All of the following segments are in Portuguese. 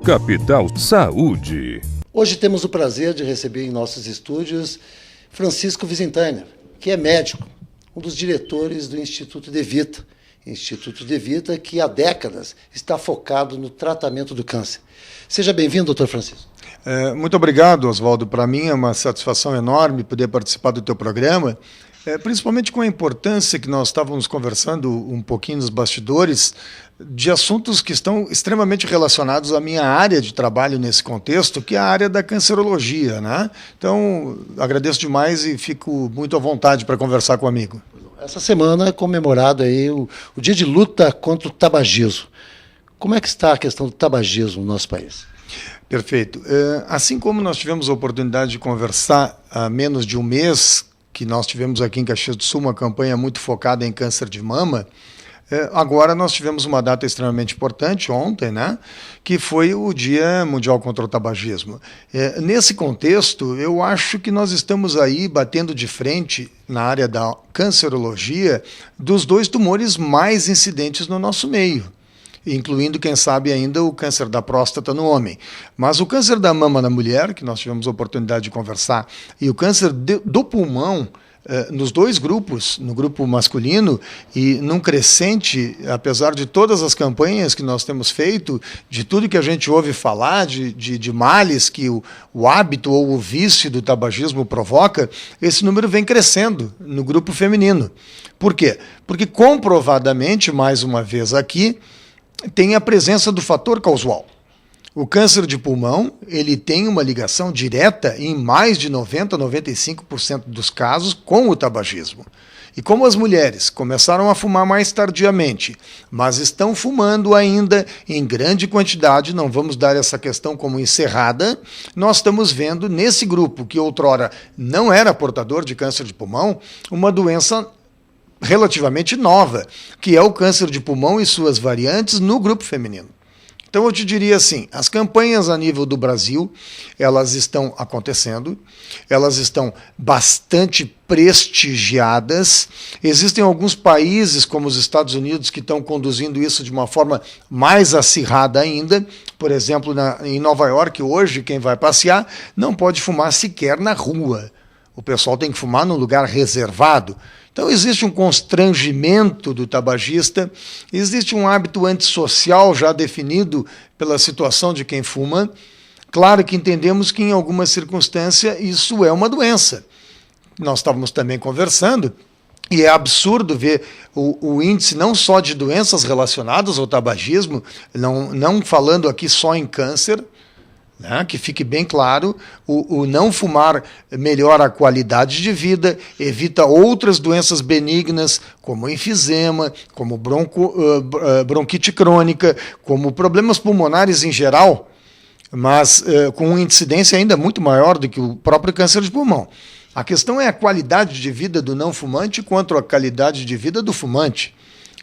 Capital Saúde. Hoje temos o prazer de receber em nossos estúdios Francisco Visintainer, que é médico, um dos diretores do Instituto De Vita. Instituto De Vita que há décadas está focado no tratamento do câncer. Seja bem-vindo, doutor Francisco. Muito obrigado, Oswaldo. Para mim é uma satisfação enorme poder participar do teu programa, principalmente com a importância que nós estávamos conversando um pouquinho nos bastidores, de assuntos que estão extremamente relacionados à minha área de trabalho nesse contexto, que é a área da cancerologia, né? Então, agradeço demais e fico muito à vontade para conversar com o amigo. Essa semana é comemorado aí o dia de luta contra o tabagismo. Como é que está a questão do tabagismo no nosso país? Perfeito. Assim como nós tivemos a oportunidade de conversar há menos de um mês, que nós tivemos aqui em Caxias do Sul uma campanha muito focada em câncer de mama, agora nós tivemos uma data extremamente importante, ontem, né, que foi o Dia Mundial contra o Tabagismo. Nesse contexto, eu acho que nós estamos aí batendo de frente, na área da cancerologia, dos dois tumores mais incidentes no nosso meio, incluindo, quem sabe, ainda o câncer da próstata no homem. Mas o câncer da mama na mulher, que nós tivemos a oportunidade de conversar, e o câncer do pulmão, nos dois grupos, no grupo masculino e num crescente, apesar de todas as campanhas que nós temos feito, de tudo que a gente ouve falar, de males que o hábito ou o vício do tabagismo provoca, esse número vem crescendo no grupo feminino. Por quê? Porque comprovadamente, mais uma vez aqui, tem a presença do fator causal. O câncer de pulmão, ele tem uma ligação direta em mais de 90% a 95% dos casos com o tabagismo. E como as mulheres começaram a fumar mais tardiamente, mas estão fumando ainda em grande quantidade, não vamos dar essa questão como encerrada, nós estamos vendo nesse grupo, que outrora não era portador de câncer de pulmão, uma doença relativamente nova, que é o câncer de pulmão e suas variantes no grupo feminino. Então eu te diria assim, as campanhas a nível do Brasil, elas estão acontecendo, elas estão bastante prestigiadas. Existem alguns países, como os Estados Unidos, que estão conduzindo isso de uma forma mais acirrada ainda. Por exemplo, em Nova York, hoje, quem vai passear não pode fumar sequer na rua. O pessoal tem que fumar num lugar reservado. Então existe um constrangimento do tabagista, existe um hábito antissocial já definido pela situação de quem fuma. Claro que entendemos que em alguma circunstância isso é uma doença. Nós estávamos também conversando, e é absurdo ver o índice não só de doenças relacionadas ao tabagismo, não falando aqui só em câncer, né, que fique bem claro, o não fumar melhora a qualidade de vida, evita outras doenças benignas, como enfisema, como bronquite crônica, como problemas pulmonares em geral, mas com uma incidência ainda muito maior do que o próprio câncer de pulmão. A questão é a qualidade de vida do não fumante contra a qualidade de vida do fumante.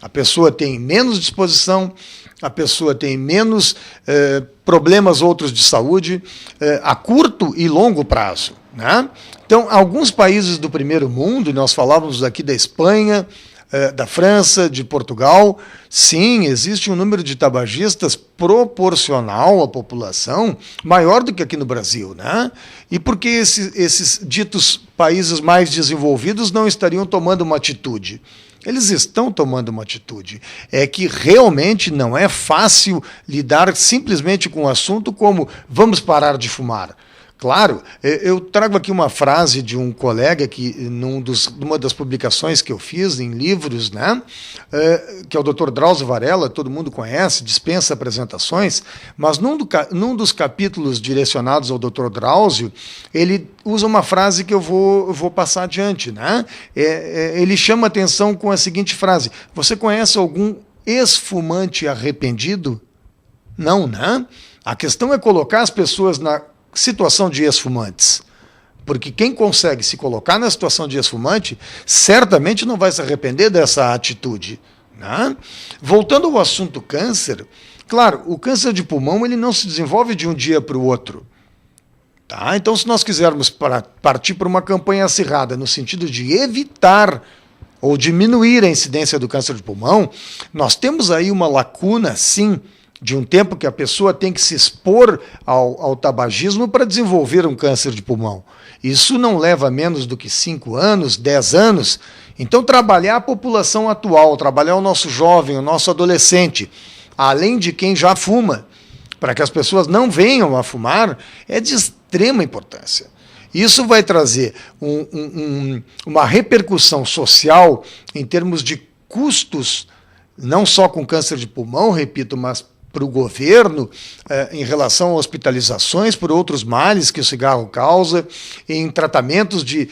A pessoa tem menos disposição, a pessoa tem menos problemas outros de saúde a curto e longo prazo, né? Então, alguns países do primeiro mundo, nós falávamos aqui da Espanha, da França, de Portugal, sim, existe um número de tabagistas proporcional à população maior do que aqui no Brasil, né? E por que esses ditos países mais desenvolvidos não estariam tomando uma atitude? Eles estão tomando uma atitude. É que realmente não é fácil lidar simplesmente com o assunto como vamos parar de fumar. Claro, eu trago aqui uma frase de um colega que, numa das publicações que eu fiz em livros, né, que é o Dr. Drauzio Varela, todo mundo conhece, dispensa apresentações, mas num dos capítulos direcionados ao Dr. Drauzio, ele usa uma frase que eu vou passar adiante, né? Ele chama atenção com a seguinte frase: você conhece algum ex-fumante arrependido? Não, né? A questão é colocar as pessoas na situação de ex-fumantes, porque quem consegue se colocar na situação de ex-fumante certamente não vai se arrepender dessa atitude, né? Voltando ao assunto câncer, claro, o câncer de pulmão ele não se desenvolve de um dia para o outro, tá? Então, se nós quisermos partir para uma campanha acirrada no sentido de evitar ou diminuir a incidência do câncer de pulmão, nós temos aí uma lacuna, sim, de um tempo que a pessoa tem que se expor ao tabagismo para desenvolver um câncer de pulmão. Isso não leva menos do que 5 anos, 10 anos. Então, trabalhar a população atual, trabalhar o nosso jovem, o nosso adolescente, além de quem já fuma, para que as pessoas não venham a fumar, é de extrema importância. Isso vai trazer uma repercussão social em termos de custos, não só com câncer de pulmão, repito, mas para o governo, em relação a hospitalizações por outros males que o cigarro causa, em tratamentos de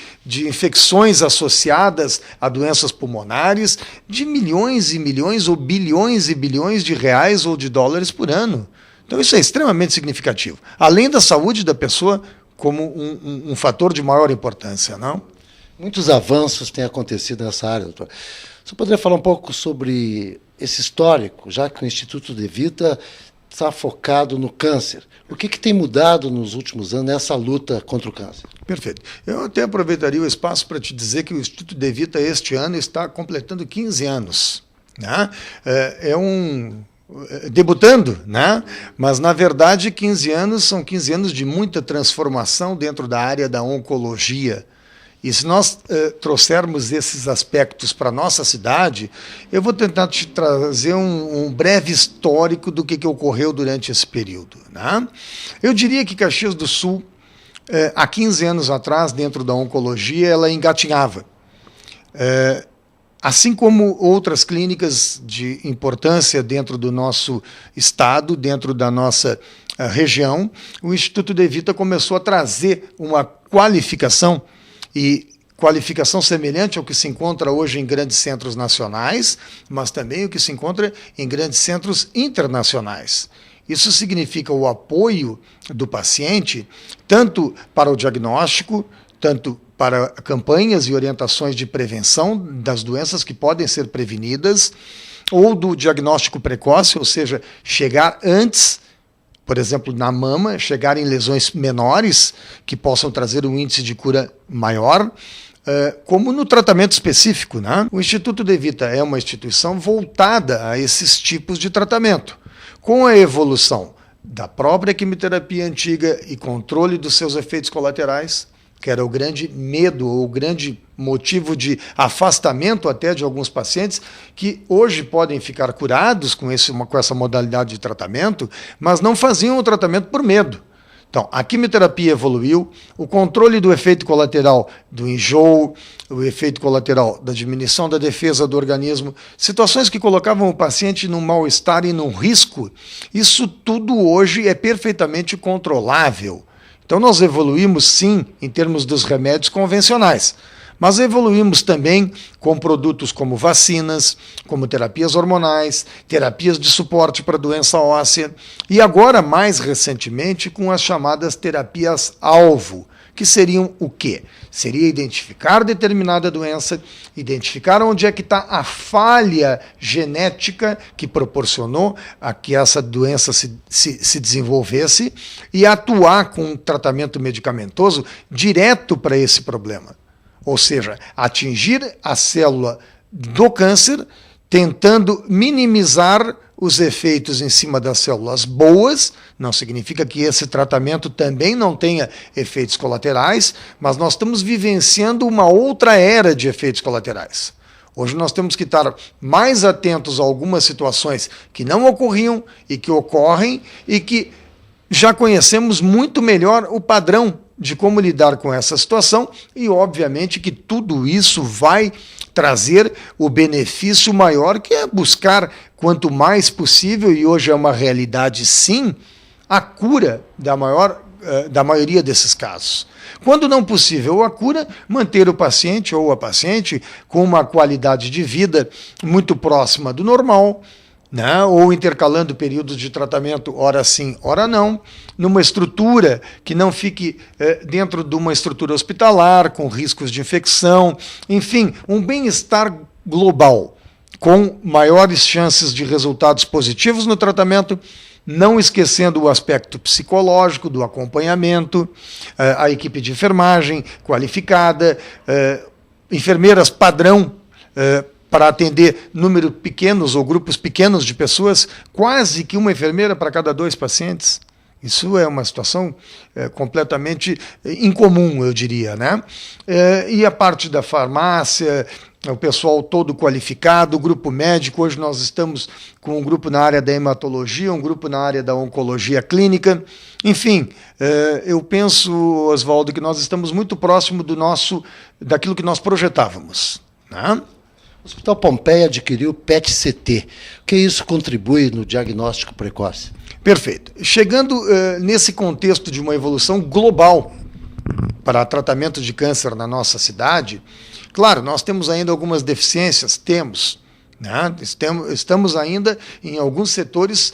infecções associadas a doenças pulmonares, de milhões e milhões ou bilhões e bilhões de reais ou de dólares por ano. Então isso é extremamente significativo. Além da saúde da pessoa como um fator de maior importância, não? Muitos avanços têm acontecido nessa área, doutor. Você poderia falar um pouco sobre esse histórico, já que o Instituto DeVita está focado no câncer. O que tem mudado nos últimos anos nessa luta contra o câncer? Perfeito. Eu até aproveitaria o espaço para te dizer que o Instituto DeVita este ano está completando 15 anos. Né? Debutando, né? Mas, na verdade, 15 anos são 15 anos de muita transformação dentro da área da oncologia. E se nós trouxermos esses aspectos para a nossa cidade, eu vou tentar te trazer um breve histórico do que ocorreu durante esse período. Né? Eu diria que Caxias do Sul, há 15 anos atrás, dentro da oncologia, ela engatinhava. Assim como outras clínicas de importância dentro do nosso estado, dentro da nossa região, o Instituto DeVita começou a trazer uma qualificação, e qualificação semelhante ao que se encontra hoje em grandes centros nacionais, mas também o que se encontra em grandes centros internacionais. Isso significa o apoio do paciente, tanto para o diagnóstico, tanto para campanhas e orientações de prevenção das doenças que podem ser prevenidas, ou do diagnóstico precoce, ou seja, chegar antes, por exemplo, na mama, chegar em lesões menores, que possam trazer um índice de cura maior, como no tratamento específico. Né? O Instituto DeVita é uma instituição voltada a esses tipos de tratamento. Com a evolução da própria quimioterapia antiga e controle dos seus efeitos colaterais, que era o grande medo, ou o grande motivo de afastamento até de alguns pacientes, que hoje podem ficar curados com essa modalidade de tratamento, mas não faziam o tratamento por medo. Então, a quimioterapia evoluiu, o controle do efeito colateral do enjoo, o efeito colateral da diminuição da defesa do organismo, situações que colocavam o paciente num mal-estar e num risco, isso tudo hoje é perfeitamente controlável. Então, nós evoluímos, sim, em termos dos remédios convencionais, mas evoluímos também com produtos como vacinas, como terapias hormonais, terapias de suporte para doença óssea e agora, mais recentemente, com as chamadas terapias-alvo, que seriam o quê? Seria identificar determinada doença, identificar onde é que está a falha genética que proporcionou a que essa doença se desenvolvesse e atuar com um tratamento medicamentoso direto para esse problema. Ou seja, atingir a célula do câncer, tentando minimizar os efeitos em cima das células boas. Não significa que esse tratamento também não tenha efeitos colaterais, mas nós estamos vivenciando uma outra era de efeitos colaterais. Hoje nós temos que estar mais atentos a algumas situações que não ocorriam e que ocorrem e que já conhecemos muito melhor o padrão de como lidar com essa situação e, obviamente, que tudo isso vai trazer o benefício maior, que é buscar, quanto mais possível, e hoje é uma realidade sim, a cura da maioria desses casos. Quando não possível a cura, manter o paciente ou a paciente com uma qualidade de vida muito próxima do normal, né? Ou intercalando períodos de tratamento, ora sim, ora não, numa estrutura que não fique dentro de uma estrutura hospitalar, com riscos de infecção, enfim, um bem-estar global, com maiores chances de resultados positivos no tratamento, não esquecendo o aspecto psicológico do acompanhamento, a equipe de enfermagem qualificada, enfermeiras padrão, para atender números pequenos ou grupos pequenos de pessoas, quase que uma enfermeira para cada 2 pacientes. Isso é uma situação completamente incomum, eu diria, né? E a parte da farmácia, o pessoal todo qualificado, o grupo médico, hoje nós estamos com um grupo na área da hematologia, um grupo na área da oncologia clínica, enfim, eu penso, Oswaldo, que nós estamos muito próximo daquilo que nós projetávamos, né? O Hospital Pompeia adquiriu o PET-CT. O que isso contribui no diagnóstico precoce? Perfeito. Chegando nesse contexto de uma evolução global para tratamento de câncer na nossa cidade, claro, nós temos ainda algumas deficiências, né? Estamos ainda em alguns setores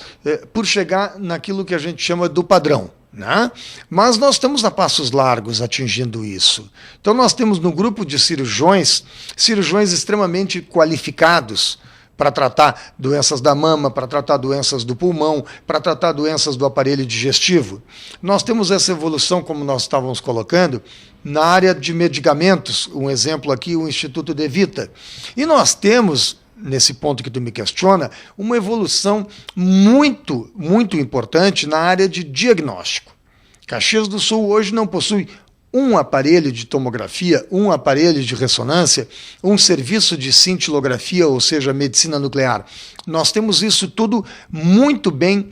por chegar naquilo que a gente chama do padrão, né? Mas nós estamos a passos largos atingindo isso. Então nós temos no grupo de cirurgiões extremamente qualificados para tratar doenças da mama, para tratar doenças do pulmão, para tratar doenças do aparelho digestivo. Nós temos essa evolução, como nós estávamos colocando, na área de medicamentos, um exemplo aqui, o Instituto De Vita. E nós temos, nesse ponto que tu me questiona, uma evolução muito, muito importante na área de diagnóstico. Caxias do Sul hoje não possui um aparelho de tomografia, um aparelho de ressonância, um serviço de cintilografia, ou seja, medicina nuclear. Nós temos isso tudo muito bem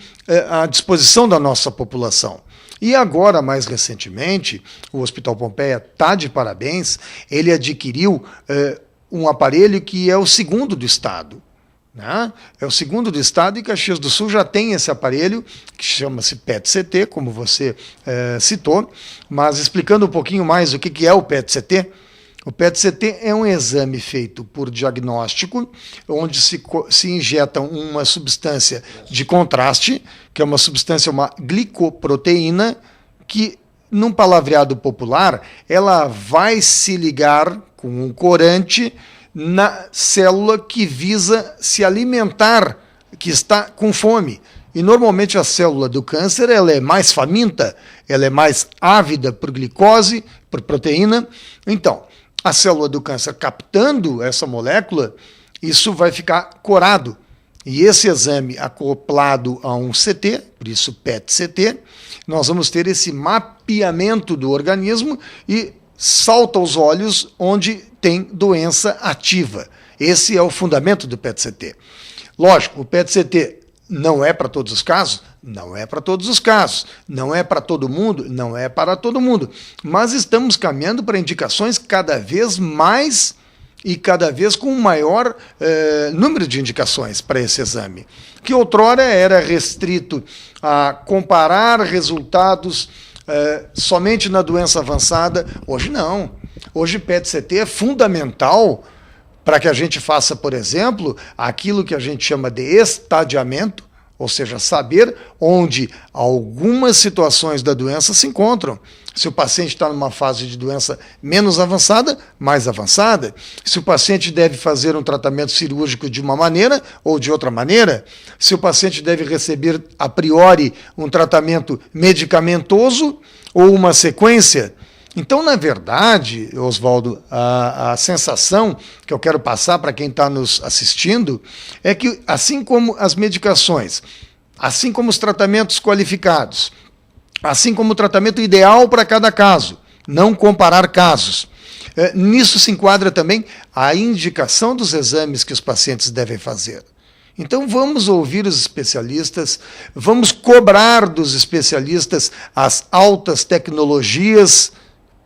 à disposição da nossa população. E agora, mais recentemente, o Hospital Pompeia está de parabéns, ele adquiriu um aparelho que é o segundo do estado. Né? É o segundo do estado, e Caxias do Sul já tem esse aparelho, que chama-se PET-CT, como você citou, mas explicando um pouquinho mais o que é o PET-CT. O PET-CT é um exame feito por diagnóstico, onde se injeta uma substância de contraste, que é uma substância, uma glicoproteína, que, num palavreado popular, ela vai se ligar com um corante na célula que visa se alimentar, que está com fome. E normalmente a célula do câncer ela é mais faminta, ela é mais ávida por glicose, por proteína. Então, a célula do câncer captando essa molécula, isso vai ficar corado. E esse exame acoplado a um CT, por isso PET-CT, nós vamos ter esse mapeamento do organismo e salta aos olhos onde tem doença ativa. Esse é o fundamento do PET-CT. Lógico, o PET-CT não é para todos os casos? Não é para todos os casos. Não é para todo mundo? Não é para todo mundo. Mas estamos caminhando para indicações cada vez mais e cada vez com um maior número de indicações para esse exame, que outrora era restrito a comparar resultados somente na doença avançada. Hoje não. Hoje PET-CT é fundamental para que a gente faça, por exemplo, aquilo que a gente chama de estadiamento, ou seja, saber onde algumas situações da doença se encontram. Se o paciente está numa fase de doença menos avançada, mais avançada. Se o paciente deve fazer um tratamento cirúrgico de uma maneira ou de outra maneira. Se o paciente deve receber, a priori, um tratamento medicamentoso ou uma sequência. Então, na verdade, Oswaldo, a sensação que eu quero passar para quem está nos assistindo é que, assim como as medicações, assim como os tratamentos qualificados, assim como o tratamento ideal para cada caso, não comparar casos, nisso se enquadra também a indicação dos exames que os pacientes devem fazer. Então vamos ouvir os especialistas, vamos cobrar dos especialistas as altas tecnologias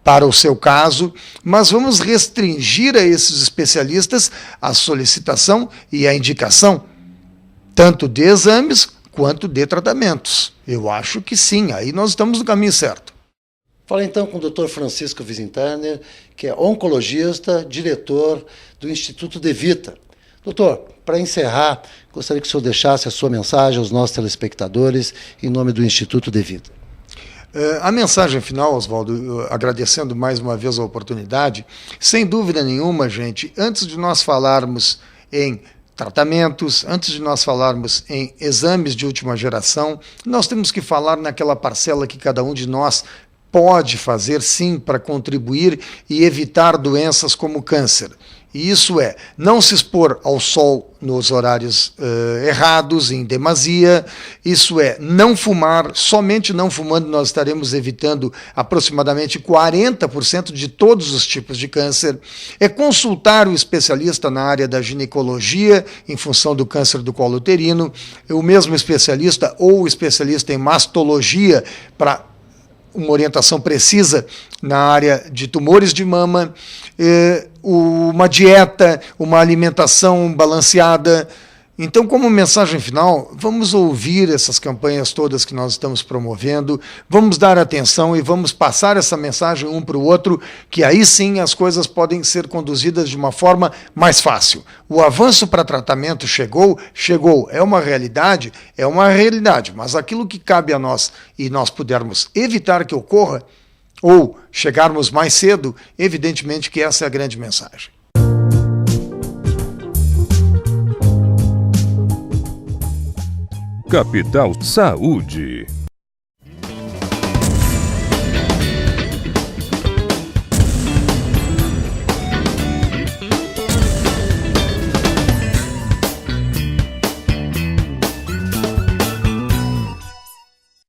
para o seu caso, mas vamos restringir a esses especialistas a solicitação e a indicação, tanto de exames quanto de tratamentos. Eu acho que sim, aí nós estamos no caminho certo. Fala então com o Dr. Francisco Wiesenthal, que é oncologista, diretor do Instituto De Vita. Doutor, para encerrar, gostaria que o senhor deixasse a sua mensagem aos nossos telespectadores em nome do Instituto De Vita. A mensagem final, Oswaldo, agradecendo mais uma vez a oportunidade, sem dúvida nenhuma, gente, antes de nós falarmos em tratamentos, antes de nós falarmos em exames de última geração, nós temos que falar naquela parcela que cada um de nós pode fazer, sim, para contribuir e evitar doenças como câncer. E isso é não se expor ao sol nos horários errados, em demasia. Isso é não fumar. Somente não fumando nós estaremos evitando aproximadamente 40% de todos os tipos de câncer. É consultar o especialista na área da ginecologia em função do câncer do colo uterino, o mesmo especialista ou o especialista em mastologia para uma orientação precisa na área de tumores de mama, uma dieta, uma alimentação balanceada. Então, como mensagem final, vamos ouvir essas campanhas todas que nós estamos promovendo, vamos dar atenção e vamos passar essa mensagem um para o outro, que aí sim as coisas podem ser conduzidas de uma forma mais fácil. O avanço para tratamento chegou, é uma realidade, mas aquilo que cabe a nós e nós pudermos evitar que ocorra, ou chegarmos mais cedo, evidentemente que essa é a grande mensagem. Capital Saúde.